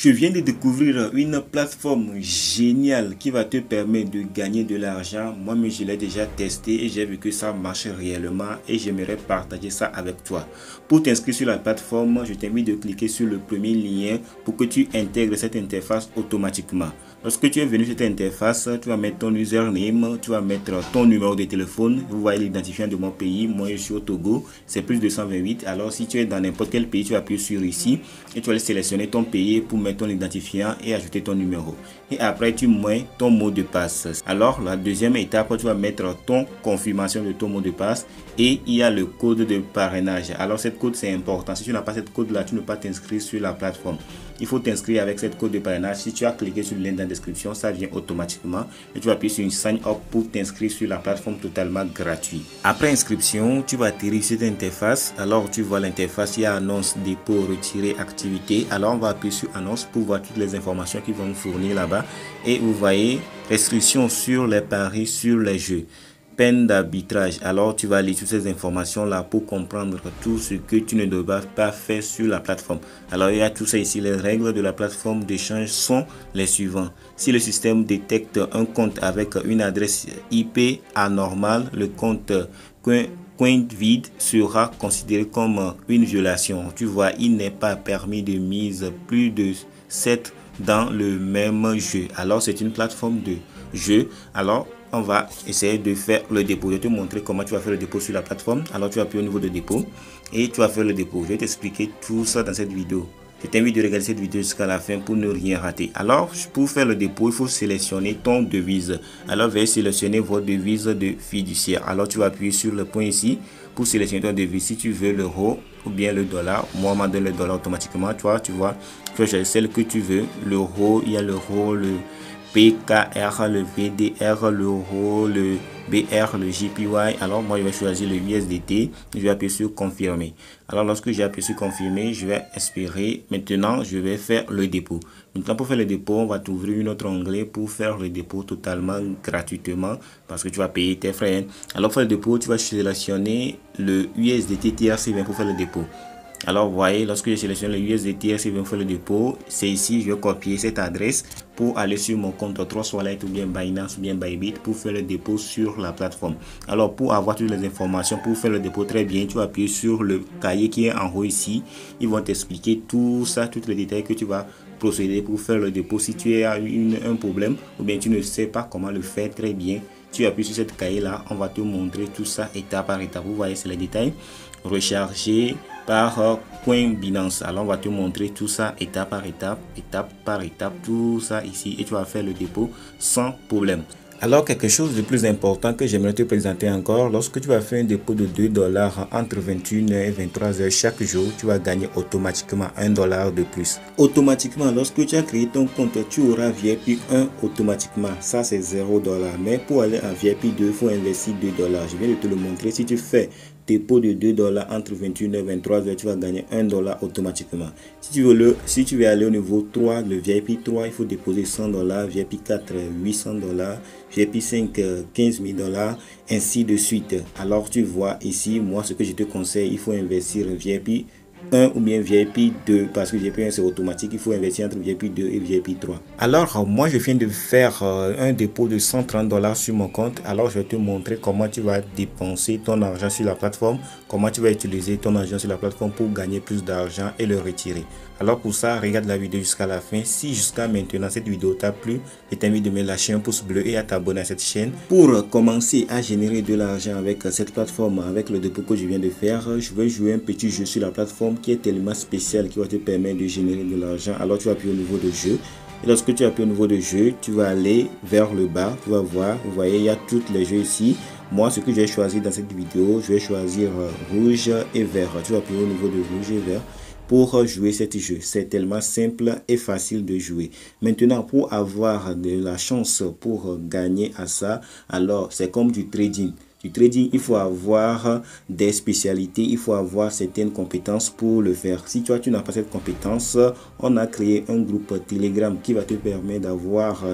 Je viens de découvrir une plateforme géniale qui va te permettre de gagner de l'argent. Moi-même, je l'ai déjà testé et j'ai vu que ça marche réellement et j'aimerais partager ça avec toi. Pour t'inscrire sur la plateforme, je t'invite de cliquer sur le premier lien pour que tu intègres cette interface automatiquement. Lorsque tu es venu sur cette interface, tu vas mettre ton username, tu vas mettre ton numéro de téléphone. Vous voyez l'identifiant de mon pays. Moi, je suis au Togo, c'est plus 228. Alors, si tu es dans n'importe quel pays, tu vas appuyer sur ici et tu vas sélectionner ton pays pour mettre ton identifiant et ajouter ton numéro. Et après, tu mets ton mot de passe. Alors, la deuxième étape, tu vas mettre ton confirmation de ton mot de passe et il y a le code de parrainage. Alors, cette code, c'est important. Si tu n'as pas cette code-là, tu ne peux pas t'inscrire sur la plateforme. Il faut t'inscrire avec cette code de parrainage. Si tu as cliqué sur le lien dans la description, ça vient automatiquement et tu vas appuyer sur une sign up pour t'inscrire sur la plateforme totalement gratuit. Après inscription, tu vas atterrir sur cette interface. Alors, tu vois l'interface, il y a annonce, dépôt, retirer, activité. Alors, on va appuyer sur annonce pour voir toutes les informations qu'ils vont nous fournir là-bas. Et vous voyez, restrictions sur les paris, sur les jeux. Peine d'arbitrage. Alors tu vas lire toutes ces informations là pour comprendre tout ce que tu ne dois pas faire sur la plateforme. Alors il y a tout ça ici. Les règles de la plateforme d'échange sont les suivantes. Si le système détecte un compte avec une adresse IP anormale, le compte coin vide sera considéré comme une violation. Tu vois, il n'est pas permis de mise plus de 7 dans le même jeu. Alors c'est une plateforme de jeu. Alors on va essayer de faire le dépôt. Je vais te montrer comment tu vas faire le dépôt sur la plateforme. Alors tu vas appuyer au niveau de dépôt et tu vas faire le dépôt. Je vais t'expliquer tout ça dans cette vidéo. Je t'invite de regarder cette vidéo jusqu'à la fin pour ne rien rater. Alors pour faire le dépôt, il faut sélectionner ton devise. Alors veuillez sélectionner votre devise de fiduciaire. Alors tu vas appuyer sur le point ici pour sélectionner ton devise. Si tu veux l'euro ou bien le dollar, moi on m'a donné le dollar automatiquement. Tu vois, tu choisis celle que tu veux. L'euro, il y a l'euro, le PKR, le VDR, l'euro, le BR, le JPY. Alors moi je vais choisir le USDT. Je vais appuyer sur confirmer. Alors lorsque j'ai appuyé sur confirmer, je vais expirer. Maintenant je vais faire le dépôt. Maintenant pour faire le dépôt, on va t'ouvrir un autre onglet pour faire le dépôt totalement gratuitement parce que tu vas payer tes frais. Alors pour faire le dépôt, tu vas sélectionner le USDT TRC20 pour faire le dépôt. Alors vous voyez, lorsque je sélectionne le USDT si je vais faire le dépôt, c'est ici, je vais copier cette adresse pour aller sur mon compte Trust Wallet ou bien Binance ou bien Bybit pour faire le dépôt sur la plateforme. Alors pour avoir toutes les informations, pour faire le dépôt très bien, tu vas appuyer sur le cahier qui est en haut ici. Ils vont t'expliquer tout ça, tous les détails que tu vas procéder pour faire le dépôt. Si tu as un problème ou bien tu ne sais pas comment le faire très bien, tu appuies sur cette cahier là, on va te montrer tout ça étape par étape. Vous voyez, c'est les détails. Recharger par coin Binance. Alors on va te montrer tout ça étape par étape, tout ça ici et tu vas faire le dépôt sans problème. Alors quelque chose de plus important que j'aimerais te présenter encore, lorsque tu vas faire un dépôt de $2 entre 21h et 23h chaque jour, tu vas gagner automatiquement $1 de plus. Automatiquement, lorsque tu as créé ton compte, tu auras VIP 1 automatiquement. Ça c'est $0. Mais pour aller à VIP 2, il faut investir $2. Je viens de te le montrer. Si tu fais dépôt de $2 entre 21h et 23h, tu vas gagner $1 automatiquement. Si tu veux aller au niveau 3, le VIP 3, il faut déposer $100, VIP 4, $800, VIP 5, $15 000, ainsi de suite. Alors tu vois ici, moi ce que je te conseille, il faut investir VIP 1 ou bien VIP 2 parce que VIP 1 c'est automatique, il faut investir entre VIP 2 et VIP 3. Alors moi je viens de faire un dépôt de $130 sur mon compte. Alors je vais te montrer comment tu vas dépenser ton argent sur la plateforme, comment tu vas utiliser ton argent sur la plateforme pour gagner plus d'argent et le retirer. Alors pour ça, regarde la vidéo jusqu'à la fin. Si jusqu'à maintenant cette vidéo t'a plu, je t'invite de me lâcher un pouce bleu et à t'abonner à cette chaîne. Pour commencer à générer de l'argent avec cette plateforme, avec le dépôt que je viens de faire, je vais jouer un petit jeu sur la plateforme qui est tellement spécial qui va te permettre de générer de l'argent. Alors tu vas appuyer au niveau de jeu. Et lorsque tu appuies au niveau de jeu, tu vas aller vers le bas. Tu vas voir, vous voyez, il y a tous les jeux ici. Moi, ce que j'ai choisi dans cette vidéo, je vais choisir rouge et vert. Tu vas appuyer au niveau de rouge et vert pour jouer cet jeu. C'est tellement simple et facile de jouer. Maintenant, pour avoir de la chance pour gagner à ça, alors c'est comme du trading. du trading, il faut avoir des spécialités, il faut avoir certaines compétences pour le faire. Si toi, tu n'as pas cette compétence, on a créé un groupe Telegram qui va te permettre d'avoir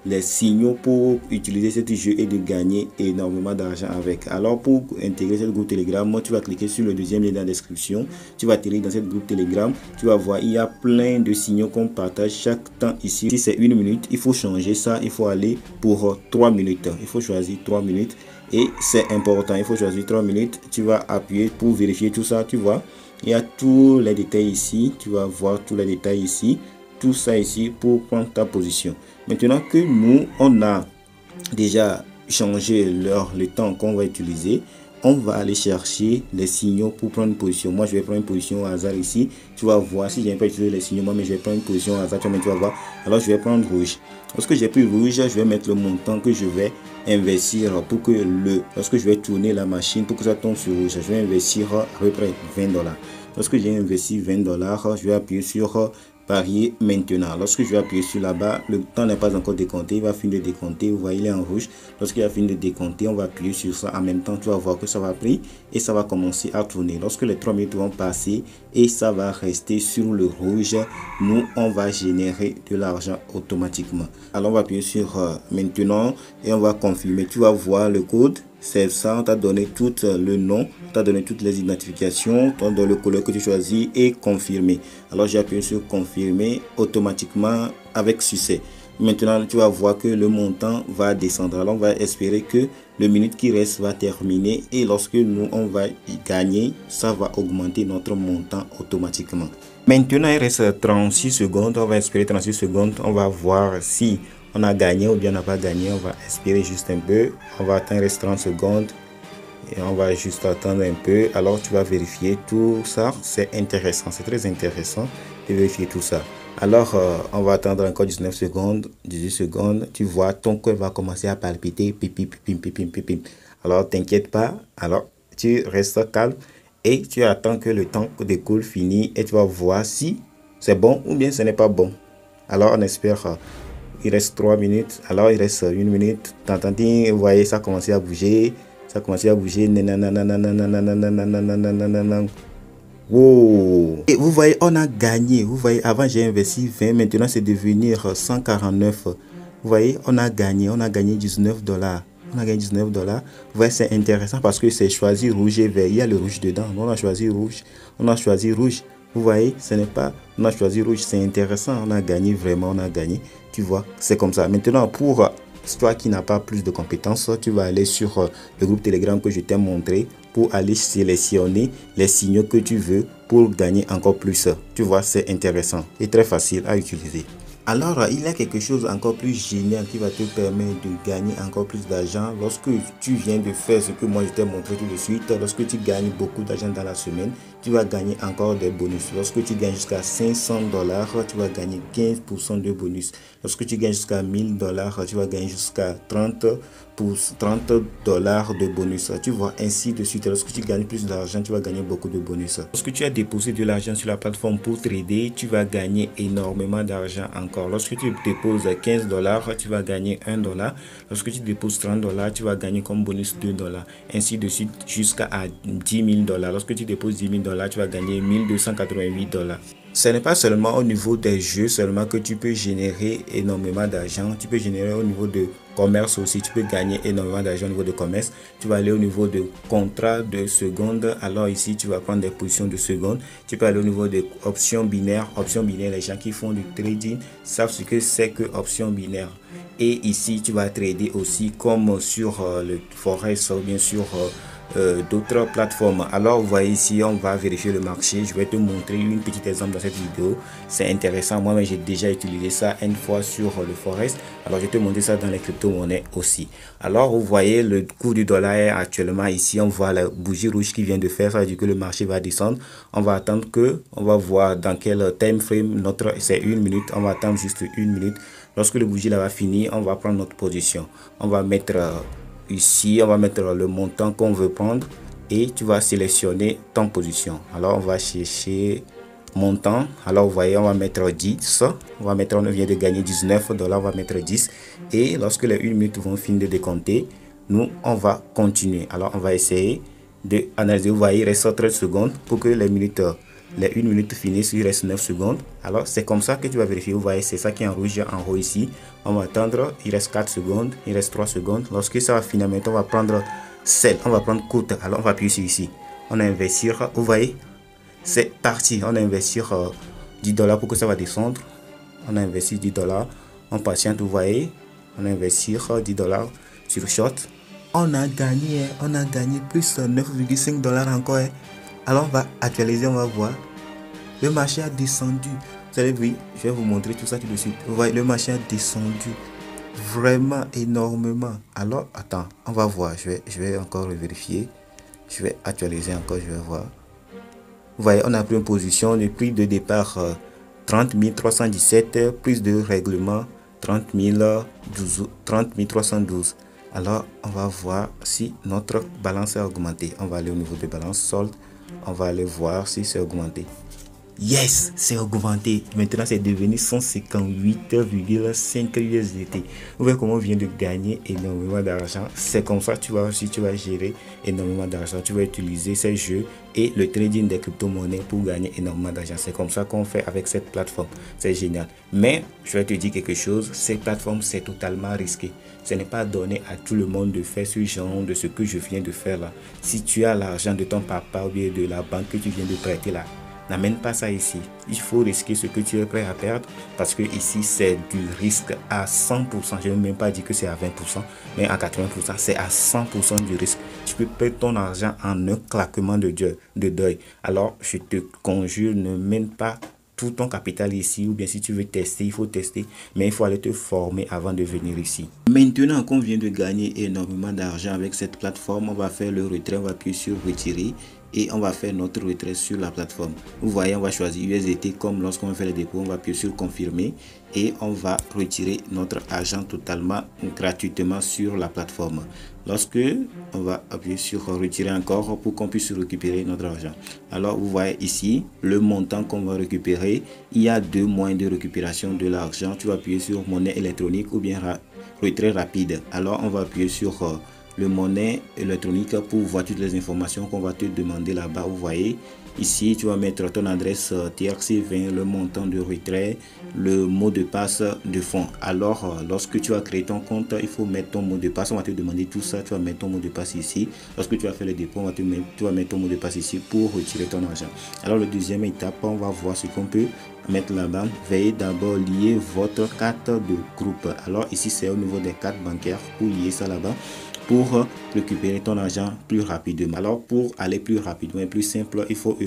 les signaux pour utiliser ce jeu et de gagner énormément d'argent avec. Alors pour intégrer ce groupe Telegram, tu vas cliquer sur le deuxième lien dans la description, tu vas atterrir dans ce groupe Telegram, tu vas voir il y a plein de signaux qu'on partage chaque temps ici. Si c'est 1 minute, il faut changer ça, il faut aller pour 3 minutes, il faut choisir 3 minutes et c'est important, il faut choisir 3 minutes. Tu vas appuyer pour vérifier tout ça, tu vois, il y a tous les détails ici, tu vas voir tous les détails ici, tout ça ici pour prendre ta position. Maintenant que nous, on a déjà changé le temps qu'on va utiliser, on va aller chercher les signaux pour prendre une position. Moi, je vais prendre une position au hasard ici. Tu vas voir, si je n'ai pas utilisé les signaux, moi, mais je vais prendre une position au hasard, tu vas voir. Alors, je vais prendre rouge. Lorsque j'ai pris rouge, je vais mettre le montant que je vais investir pour que lorsque je vais tourner la machine, pour que ça tombe sur rouge, je vais investir à peu près 20 $. Lorsque j'ai investi 20 $, je vais appuyer sur parier maintenant. Lorsque je vais appuyer sur là-bas, le temps n'est pas encore décompté, il va finir de décompter. Vous voyez, il est en rouge. Lorsqu'il a fini de décompter, on va appuyer sur ça. En même temps, tu vas voir que ça va pris et ça va commencer à tourner. Lorsque les 3 minutes vont passer et ça va rester sur le rouge, nous, on va générer de l'argent automatiquement. Alors, on va appuyer sur maintenant et on va confirmer. Tu vas voir le code. C'est ça, on t'a donné tout le nom, on t'a donné toutes les identifications, on donne le couleur que tu choisis et confirmer. Alors j'ai appuyé sur confirmer automatiquement avec succès. Maintenant tu vas voir que le montant va descendre. Alors on va espérer que le minute qui reste va terminer et lorsque nous on va y gagner, ça va augmenter notre montant automatiquement. Maintenant il reste 36 secondes, on va espérer 36 secondes, on va voir si on a gagné ou bien on n'a pas gagné. On va espérer juste un peu, on va attendre 30 secondes et on va juste attendre un peu. Alors tu vas vérifier tout ça, c'est intéressant, c'est très intéressant de vérifier tout ça. Alors on va attendre encore 19 secondes, 18 secondes, tu vois ton cœur va commencer à palpiter, pipim, pipim, pipim, pipim. Alors t'inquiète pas, alors tu restes calme et tu attends que le temps découle, fini et tu vas voir si c'est bon ou bien ce n'est pas bon. Alors on espère. Il reste 3 minutes, alors il reste 1 minute. Vous voyez, ça a commencé à bouger. Ça a commencé à bouger. Wow. Et vous voyez, on a gagné. Vous voyez, avant j'ai investi 20, maintenant c'est devenir 149. Vous voyez, on a gagné 19 $. On a gagné 19 $. Vous voyez, c'est intéressant parce que c'est choisi rouge et vert. Il y a le rouge dedans. On a choisi rouge. On a choisi rouge. Vous voyez, ce n'est pas, on a choisi rouge, c'est intéressant, on a gagné, vraiment, on a gagné. Tu vois, c'est comme ça. Maintenant, pour toi qui n'as pas plus de compétences, tu vas aller sur le groupe Telegram que je t'ai montré pour aller sélectionner les signaux que tu veux pour gagner encore plus. Tu vois, c'est intéressant et très facile à utiliser. Alors, il y a quelque chose encore plus génial qui va te permettre de gagner encore plus d'argent lorsque tu viens de faire ce que moi je t'ai montré tout de suite. Lorsque tu gagnes beaucoup d'argent dans la semaine, tu vas gagner encore des bonus. Lorsque tu gagnes jusqu'à 500 $, tu vas gagner 15% de bonus. Lorsque tu gagnes jusqu'à 1000 $, tu vas gagner jusqu'à 30 $, de bonus. Tu vois, ainsi de suite. Lorsque tu gagnes plus d'argent, tu vas gagner beaucoup de bonus. Lorsque tu as déposé de l'argent sur la plateforme pour trader, tu vas gagner énormément d'argent encore. Lorsque tu déposes 15 $, tu vas gagner 1 $. Lorsque tu déposes 30 $, tu vas gagner comme bonus 2 $. Ainsi de suite jusqu'à 10 000 $. Lorsque tu déposes 10 000 $, tu vas gagner 1288 $. Ce n'est pas seulement au niveau des jeux seulement que tu peux générer énormément d'argent. Tu peux générer au niveau de commerce aussi. Tu peux gagner énormément d'argent au niveau de commerce. Tu vas aller au niveau de contrat de seconde. Alors ici, tu vas prendre des positions de seconde. Tu peux aller au niveau des options binaires. Options binaires, les gens qui font du trading savent ce que c'est que options binaires. Et ici, tu vas trader aussi comme sur le Forex ou bien sûr d'autres plateformes. Alors vous voyez ici, on va vérifier le marché. Je vais te montrer une petite exemple dans cette vidéo. C'est intéressant, moi j'ai déjà utilisé ça une fois sur le Forex. Alors je vais te montrer ça dans les crypto-monnaies aussi. Alors vous voyez le cours du dollar est actuellement ici. On voit la bougie rouge qui vient de faire, ça veut dire que le marché va descendre. On va attendre que, on va voir dans quel time frame notre, c'est 1 minute. On va attendre juste 1 minute. Lorsque le bougie là va finir, on va prendre notre position. On va mettre ici, on va mettre le montant qu'on veut prendre et tu vas sélectionner ton position. Alors on va chercher montant. Alors vous voyez, on va mettre 10. On vient de gagner 19 $, on va mettre 10. Et lorsque les 1 minute vont finir de décompter, nous on va continuer. Alors on va essayer de analyser. Vous voyez, il reste 13 secondes pour que les 1 minute finissent, il reste 9 secondes. Alors c'est comme ça que tu vas vérifier. Vous voyez, c'est ça qui est en rouge en haut ici. On va attendre, il reste 4 secondes, il reste 3 secondes. Lorsque ça va finir, maintenant on va prendre celle, on va prendre courte. Alors on va appuyer sur ici, on a investir. Vous voyez, c'est parti. On a investir 10 $ pour que ça va descendre. On a investi 10 $, on patiente. Vous voyez, on a investi 10 $ sur short. On a gagné plus 9,5 $ encore. Alors on va actualiser, on va voir. Le marché a descendu. Vous allez voir, je vais vous montrer tout ça tout de suite. Vous voyez, le marché a descendu vraiment énormément. Alors attends, on va voir. Je vais encore vérifier. Je vais actualiser encore, je vais voir. Vous voyez, on a pris une position. Le prix de départ 30 317, plus de règlement 30 312. Alors on va voir si notre balance a augmenté. On va aller au niveau de balance solde. On va aller voir si c'est augmenté. Yes, c'est augmenté. Maintenant, c'est devenu 158,5 USDT. Vous voyez comment on vient de gagner énormément d'argent. C'est comme ça, tu vas gérer énormément d'argent. Tu vas utiliser ces jeux et le trading des crypto-monnaies pour gagner énormément d'argent. C'est comme ça qu'on fait avec cette plateforme. C'est génial. Mais, je vais te dire quelque chose. Cette plateforme, c'est totalement risqué. Ce n'est pas donné à tout le monde de faire ce genre de ce que je viens de faire là. Si tu as l'argent de ton papa ou bien de la banque que tu viens de prêter là, n'amène pas ça ici. Il faut risquer ce que tu es prêt à perdre parce que ici c'est du risque à 100%. Je ne vais même pas dire que c'est à 20%, mais à 80%, c'est à 100% du risque. Tu peux perdre ton argent en un claquement de deuil. Alors je te conjure, ne mène pas tout ton capital ici, ou bien si tu veux tester, il faut tester, mais il faut aller te former avant de venir ici. Maintenant qu'on vient de gagner énormément d'argent avec cette plateforme, on va faire le retrait, on va appuyer sur retirer et on va faire notre retrait sur la plateforme. Vous voyez, on va choisir USDT comme lorsqu'on fait le dépôt, on va appuyer sur confirmer et on va retirer notre argent totalement gratuitement sur la plateforme. Lorsque on va appuyer sur retirer encore pour qu'on puisse récupérer notre argent. Alors vous voyez ici le montant qu'on va récupérer. Il y a deux moyens de récupération de l'argent. Tu vas appuyer sur monnaie électronique ou bien retrait rapide. Alors on va appuyer sur le monnaie électronique pour voir toutes les informations qu'on va te demander là-bas. Vous voyez ici, tu vas mettre ton adresse TRC20, le montant de retrait, le mot de passe de fonds. Alors lorsque tu as créé ton compte, il faut mettre ton mot de passe. On va te demander tout ça. Tu vas mettre ton mot de passe ici. Lorsque tu as fait le dépôt, tu vas mettre ton mot de passe ici pour retirer ton argent. Alors le deuxième étape, on va voir ce qu'on peut mettre là-bas. Veuillez d'abord lier votre carte de groupe. Alors ici c'est au niveau des cartes bancaires pour lier ça là-bas, pour récupérer ton argent plus rapidement. Alors pour aller plus rapidement et plus simple, il faut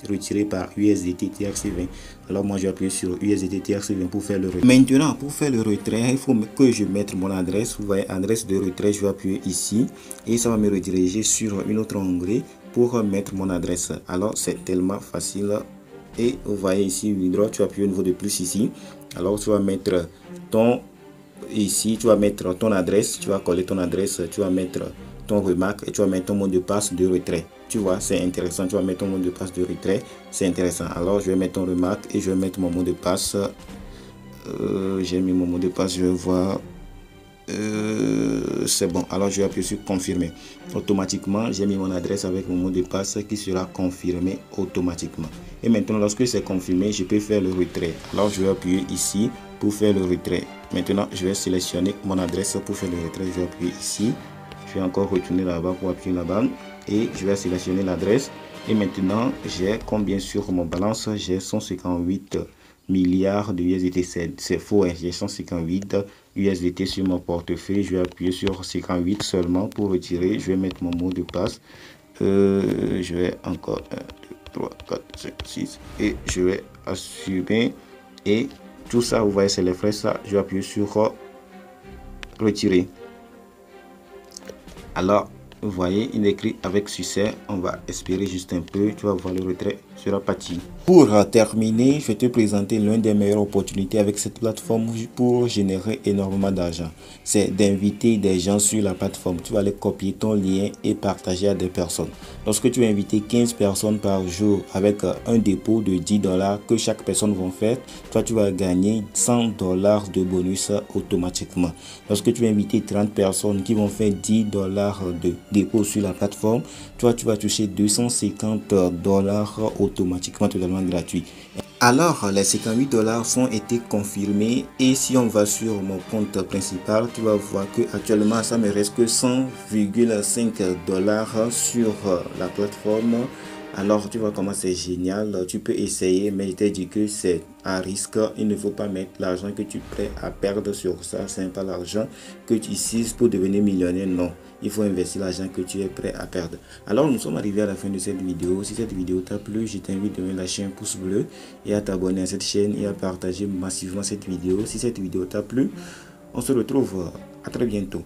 retirer par USDT TRC20. Alors moi je vais appuyer sur USDT TRC20 pour faire le retrait. Maintenant pour faire le retrait, il faut que je mette mon adresse. Vous voyez, adresse de retrait, je vais appuyer ici et ça va me rediriger sur une autre onglet pour mettre mon adresse. Alors c'est tellement facile. Et vous voyez ici, withdraw, tu appuies au niveau de plus ici. Alors tu vas mettre ton ici, tu vas mettre ton adresse, tu vas coller ton adresse, tu vas mettre ton remarque et tu vas mettre ton mot de passe de retrait. Tu vois, c'est intéressant, tu vas mettre ton mot de passe de retrait, c'est intéressant. Alors je vais mettre ton remarque et je vais mettre mon mot de passe. J'ai mis mon mot de passe, je vais voir. C'est bon. Alors je vais appuyer sur confirmer. Automatiquement j'ai mis mon adresse avec mon mot de passe qui sera confirmé automatiquement. Et maintenant lorsque c'est confirmé, je peux faire le retrait. Alors je vais appuyer ici pour faire le retrait. Maintenant je vais sélectionner mon adresse pour faire le retrait. Je vais appuyer ici, je vais encore retourner là-bas pour appuyer là-bas et je vais sélectionner l'adresse. Et maintenant j'ai combien sur mon balance? J'ai 158 milliards de USDT. C'est faux, hein. J'ai 158 USDT sur mon portefeuille. Je vais appuyer sur 58 seulement pour retirer. Je vais mettre mon mot de passe. Je vais encore 1, 2, 3, 4, 5, 6 et je vais assumer. Et tout ça, vous voyez, c'est les frais. Ça, je vais appuyer sur retirer. Alors Vous voyez, il écrit avec succès. On va espérer juste un peu. Tu vas voir, le retrait sera parti. Pour terminer, je vais te présenter l'une des meilleures opportunités avec cette plateforme pour générer énormément d'argent. C'est d'inviter des gens sur la plateforme. Tu vas aller copier ton lien et partager à des personnes. Lorsque tu vas inviter 15 personnes par jour avec un dépôt de $10 que chaque personne va faire, toi tu vas gagner $100 de bonus automatiquement. Lorsque tu vas inviter 30 personnes qui vont faire $10 de dépôt sur la plateforme, toi tu vas toucher $250 automatiquement, totalement gratuit. Alors, les $58 sont été confirmés et si on va sur mon compte principal, tu vas voir que actuellement ça me reste que $100,5 sur la plateforme. Alors tu vois comment c'est génial, tu peux essayer, mais je t'ai dit que c'est à risque. Il ne faut pas mettre l'argent que tu es prêt à perdre sur ça. C'est pas l'argent que tu utilises pour devenir millionnaire, non. Il faut investir l'argent que tu es prêt à perdre. Alors nous sommes arrivés à la fin de cette vidéo. Si cette vidéo t'a plu, je t'invite à lâcher un pouce bleu et à t'abonner à cette chaîne et à partager massivement cette vidéo. Si cette vidéo t'a plu, on se retrouve à très bientôt.